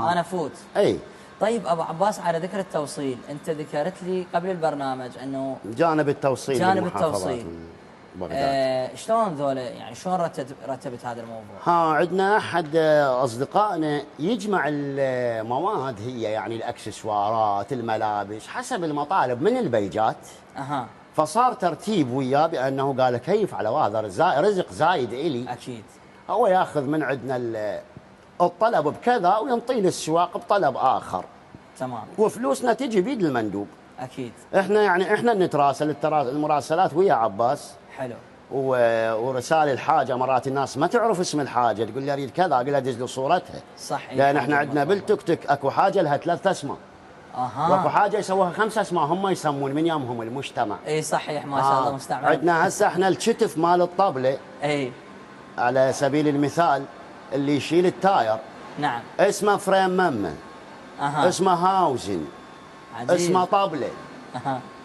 انا افوت. اي. طيب ابو عباس، على ذكر التوصيل، انت ذكرت لي قبل البرنامج انه جانب التوصيل جانب التوصيل بغداد. شلون ذولا يعني شلون رتبت هذا الموضوع؟ عندنا احد اصدقائنا يجمع المواد، هي يعني الاكسسوارات، الملابس، حسب المطالب من البيجات. فصار ترتيب وياه بانه قال كيف على هذا رزق زايد الي. اكيد. هو ياخذ من عندنا الطلب بكذا وينطي للسواق بطلب اخر. تمام. وفلوسنا تجي بيد المندوب. اكيد. احنا نتراسل المراسلات ويا عباس. حلو. ورسائل الحاجه، مرات الناس ما تعرف اسم الحاجه، تقول لي اريد كذا، اقول لها دز له صورتها. صح. لان احنا عندنا بالتوك توك اكو حاجه لها 3 اسماء. واكو حاجه يسووها 5 اسماء، هم يسمون من يمهم المجتمع. اي صحيح، ما شاء الله مستعمل. عندنا هسه احنا الشتف مال الطبله. اي. على سبيل المثال اللي يشيل التاير. نعم. اسمه فريم ممه. اسمه هاوزن. عجيب. اسمه طبله.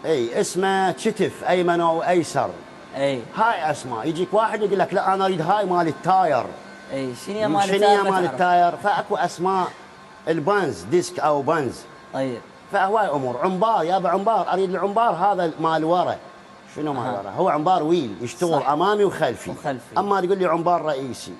اي اسمه شتف ايمن او ايسر. اي. هاي اسماء. يجيك واحد يقول لك لا انا اريد هاي مال التاير. اي شنو مال التاير. فاكو اسماء البنز، ديسك او بنز. طيب. فهواي امور. عمبار، يابا عمبار، اريد العمبار هذا مال ورا. شنو مال ورا؟ هو عمبار ويل يشتغل صح. امامي وخلفي. اما تقول لي عمبار رئيسي.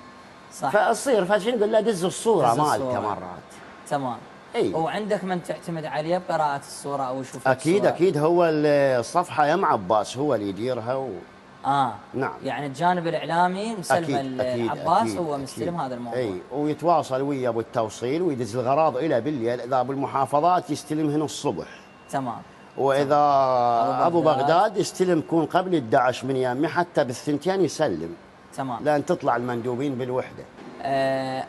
صح. فاصير فشنو نقول له دز الصوره مالته مرات. تمام. اي. وعندك من تعتمد عليه بقراءة الصورة او يشوف اكيد الصورة؟ اكيد. هو الصفحه يم عباس هو اللي يديرها نعم. يعني الجانب الاعلامي مسلم عباس، هو مستلم هذا الموضوع. اي. ويتواصل ويا ابو التوصيل ويدز الغراض الى بالليل، اذا ابو المحافظات يستلمهن الصبح. تمام. واذا ابو بغداد يستلم يكون قبل 11 من يامي، حتى بالثنتين يسلم. تمام. لان تطلع المندوبين بالوحده.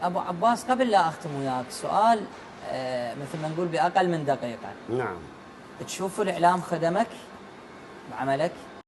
ابو عباس، قبل لا اختم وياك سؤال، مثل ما نقول باقل من دقيقه. نعم. تشوف الاعلام خدمك بعملك؟